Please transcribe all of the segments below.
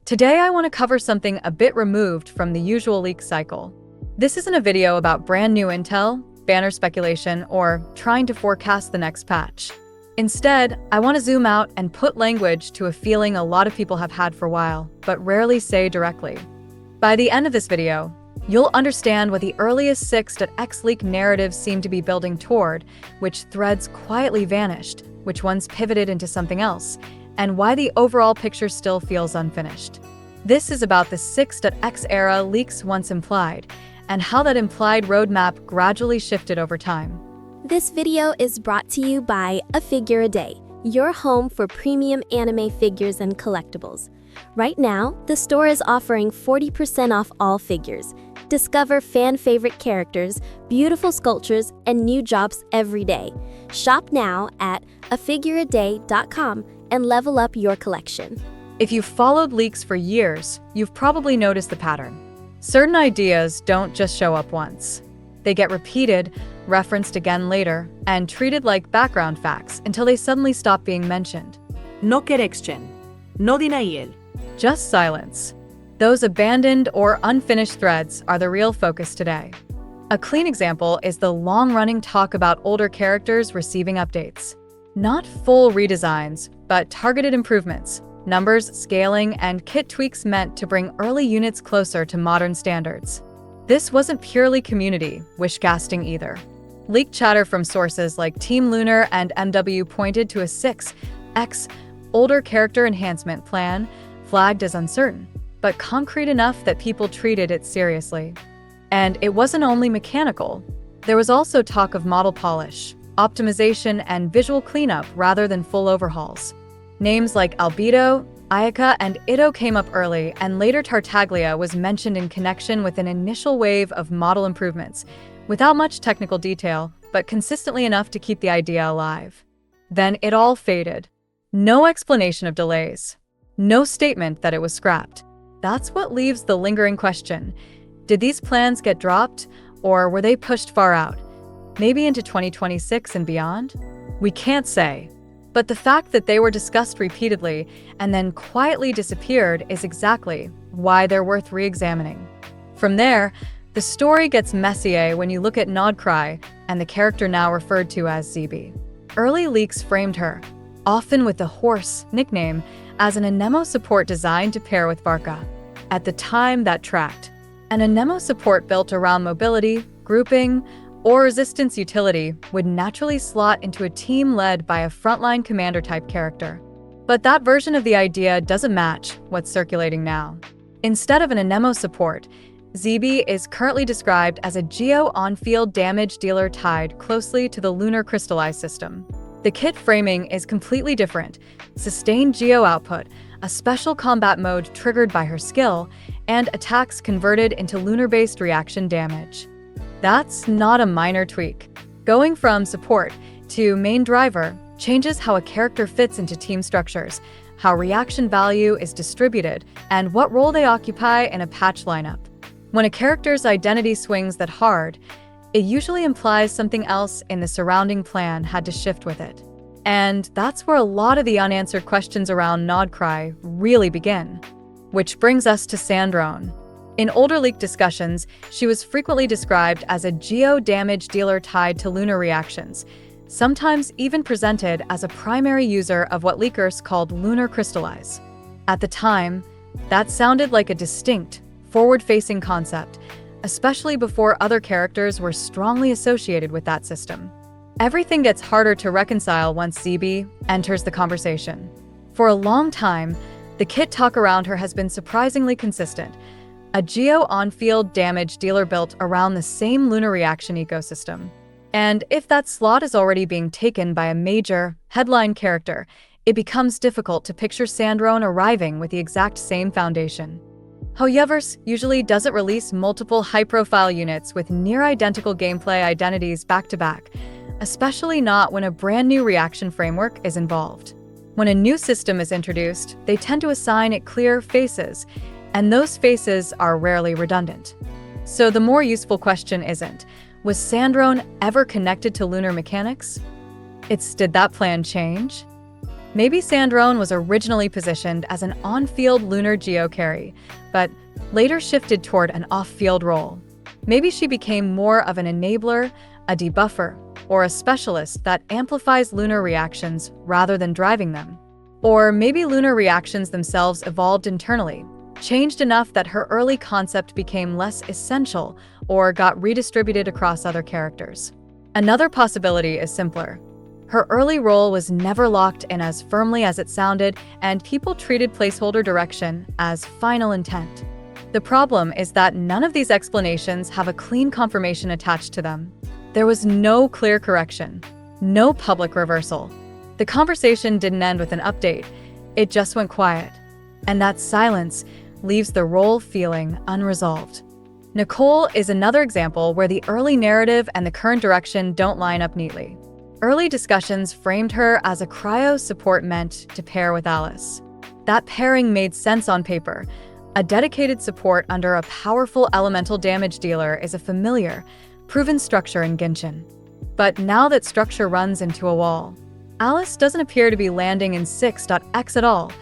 Today I want to cover something a bit removed from the usual leak cycle. This isn't a video about brand new intel, banner speculation, or trying to forecast the next patch. Instead, I want to zoom out and put language to a feeling a lot of people have had for a while, but rarely say directly. By the end of this video, you'll understand what the earliest 6.x leak narratives seem to be building toward, which threads quietly vanished, which ones pivoted into something else, and why the overall picture still feels unfinished. This is about the 6.x era leaks once implied, and how that implied roadmap gradually shifted over time. This video is brought to you by A Figure a Day, your home for premium anime figures and collectibles. Right now, the store is offering 40% off all figures. Discover fan-favorite characters, beautiful sculptures, and new drops every day. Shop now at afigureaday.com and level up your collection. If you've followed leaks for years, you've probably noticed the pattern. Certain ideas don't just show up once. They get repeated, referenced again later, and treated like background facts until they suddenly stop being mentioned. No correction. No denial. Just silence. Those abandoned or unfinished threads are the real focus today. A clean example is the long-running talk about older characters receiving updates. Not full redesigns, but targeted improvements, numbers, scaling, and kit tweaks meant to bring early units closer to modern standards. This wasn't purely community wishcasting either. Leaked chatter from sources like Team Lunar and MW pointed to a 6x older character enhancement plan, flagged as uncertain, but concrete enough that people treated it seriously. And it wasn't only mechanical. There was also talk of model polish, optimization, and visual cleanup rather than full overhauls. Names like Albedo, Ayaka, and Itto came up early, and later Tartaglia was mentioned in connection with an initial wave of model improvements, without much technical detail, but consistently enough to keep the idea alive. Then it all faded. No explanation of delays. No statement that it was scrapped. That's what leaves the lingering question. Did these plans get dropped, or were they pushed far out? Maybe into 2026 and beyond? We can't say. But the fact that they were discussed repeatedly and then quietly disappeared is exactly why they're worth re-examining. From there, the story gets messier when you look at Nodcry and the character now referred to as ZB. Early leaks framed her, often with the Horse nickname, as an Anemo support designed to pair with Varka. At the time, that tracked. An Anemo support built around mobility, grouping, or resistance utility would naturally slot into a team led by a frontline commander-type character. But that version of the idea doesn't match what's circulating now. Instead of an Anemo support, ZB is currently described as a Geo on-field damage dealer tied closely to the Lunar Crystallized system. The kit framing is completely different: sustained Geo output, a special combat mode triggered by her skill, and attacks converted into lunar-based reaction damage. That's not a minor tweak. Going from support to main driver changes how a character fits into team structures, how reaction value is distributed, and what role they occupy in a patch lineup. When a character's identity swings that hard, it usually implies something else in the surrounding plan had to shift with it. And that's where a lot of the unanswered questions around Nodcry really begin. Which brings us to Sandrone. In older leak discussions, she was frequently described as a Geo damage dealer tied to lunar reactions, sometimes even presented as a primary user of what leakers called lunar crystallize. At the time, that sounded like a distinct, forward-facing concept, especially before other characters were strongly associated with that system. Everything gets harder to reconcile once ZB enters the conversation. For a long time, the kit talk around her has been surprisingly consistent: a Geo on-field damage dealer built around the same lunar reaction ecosystem. And if that slot is already being taken by a major, headline character, it becomes difficult to picture Sandrone arriving with the exact same foundation. Hoyoverse usually doesn't release multiple high-profile units with near-identical gameplay identities back-to-back, especially not when a brand new reaction framework is involved. When a new system is introduced, they tend to assign it clear faces, and those faces are rarely redundant. So the more useful question isn't, was Sandrone ever connected to lunar mechanics? It's, did that plan change? Maybe Sandrone was originally positioned as an on-field lunar geo-carry, but later shifted toward an off-field role. Maybe she became more of an enabler, a debuffer, or a specialist that amplifies lunar reactions rather than driving them. Or maybe lunar reactions themselves evolved internally, changed enough that her early concept became less essential or got redistributed across other characters. Another possibility is simpler. Her early role was never locked in as firmly as it sounded, and people treated placeholder direction as final intent. The problem is that none of these explanations have a clean confirmation attached to them. There was no clear correction, no public reversal. The conversation didn't end with an update, it just went quiet. And that silence leaves the role feeling unresolved. Nicole is another example where the early narrative and the current direction don't line up neatly. Early discussions framed her as a cryo support meant to pair with Alice. That pairing made sense on paper. A dedicated support under a powerful elemental damage dealer is a familiar, proven structure in Genshin. But now that structure runs into a wall, Alice doesn't appear to be landing in 6.x at all,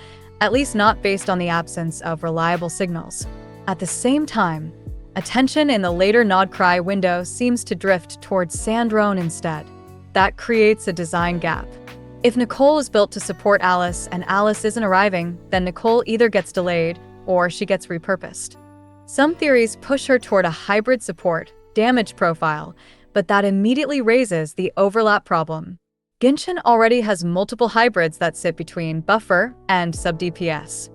at least not based on the absence of reliable signals. At the same time, attention in the later Nod Cry window seems to drift towards Sandrone instead. That creates a design gap. If Nicole is built to support Alice and Alice isn't arriving, then Nicole either gets delayed or she gets repurposed. Some theories push her toward a hybrid support, damage profile, but that immediately raises the overlap problem. Genshin already has multiple hybrids that sit between buffer and sub-DPS.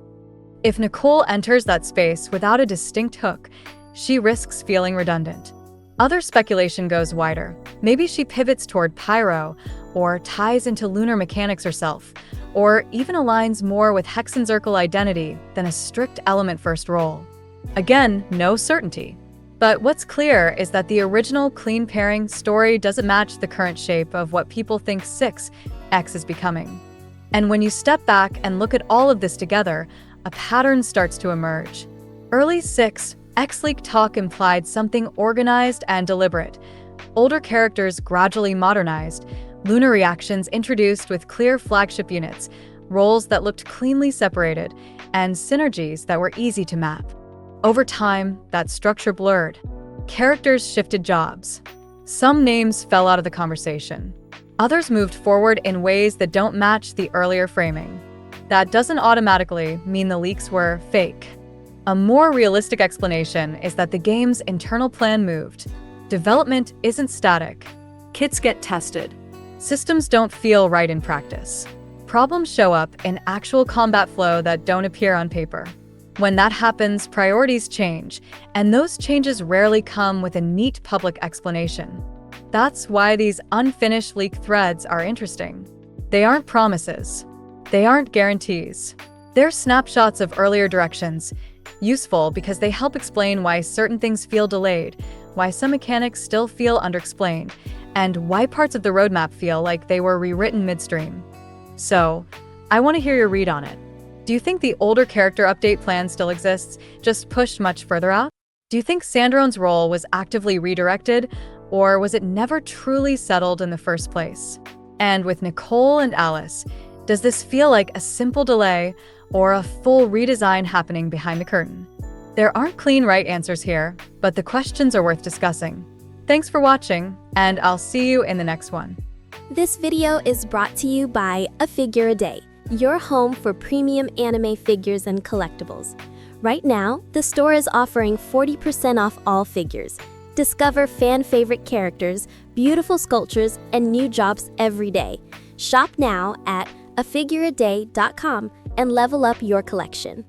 If Nicole enters that space without a distinct hook, she risks feeling redundant. Other speculation goes wider. Maybe she pivots toward Pyro, or ties into lunar mechanics herself, or even aligns more with Hexenzirkel identity than a strict element-first role. Again, no certainty. But what's clear is that the original clean pairing story doesn't match the current shape of what people think 6x is becoming. And when you step back and look at all of this together, a pattern starts to emerge. Early 6x leak talk implied something organized and deliberate. Older characters gradually modernized, lunar reactions introduced with clear flagship units, roles that looked cleanly separated, and synergies that were easy to map. Over time, that structure blurred. Characters shifted jobs. Some names fell out of the conversation. Others moved forward in ways that don't match the earlier framing. That doesn't automatically mean the leaks were fake. A more realistic explanation is that the game's internal plan moved. Development isn't static. Kits get tested. Systems don't feel right in practice. Problems show up in actual combat flow that don't appear on paper. When that happens, priorities change, and those changes rarely come with a neat public explanation. That's why these unfinished leak threads are interesting. They aren't promises. They aren't guarantees. They're snapshots of earlier directions, useful because they help explain why certain things feel delayed, why some mechanics still feel underexplained, and why parts of the roadmap feel like they were rewritten midstream. So, I want to hear your read on it. Do you think the older character update plan still exists, just pushed much further out? Do you think Sandrone's role was actively redirected, or was it never truly settled in the first place? And with Nicole and Alice, does this feel like a simple delay or a full redesign happening behind the curtain? There aren't clean right answers here, but the questions are worth discussing. Thanks for watching, and I'll see you in the next one. This video is brought to you by A Figure a Day, your home for premium anime figures and collectibles. Right now, the store is offering 40% off all figures. Discover fan-favorite characters, beautiful sculptures, and new jobs every day. Shop now at afigureaday.com and level up your collection.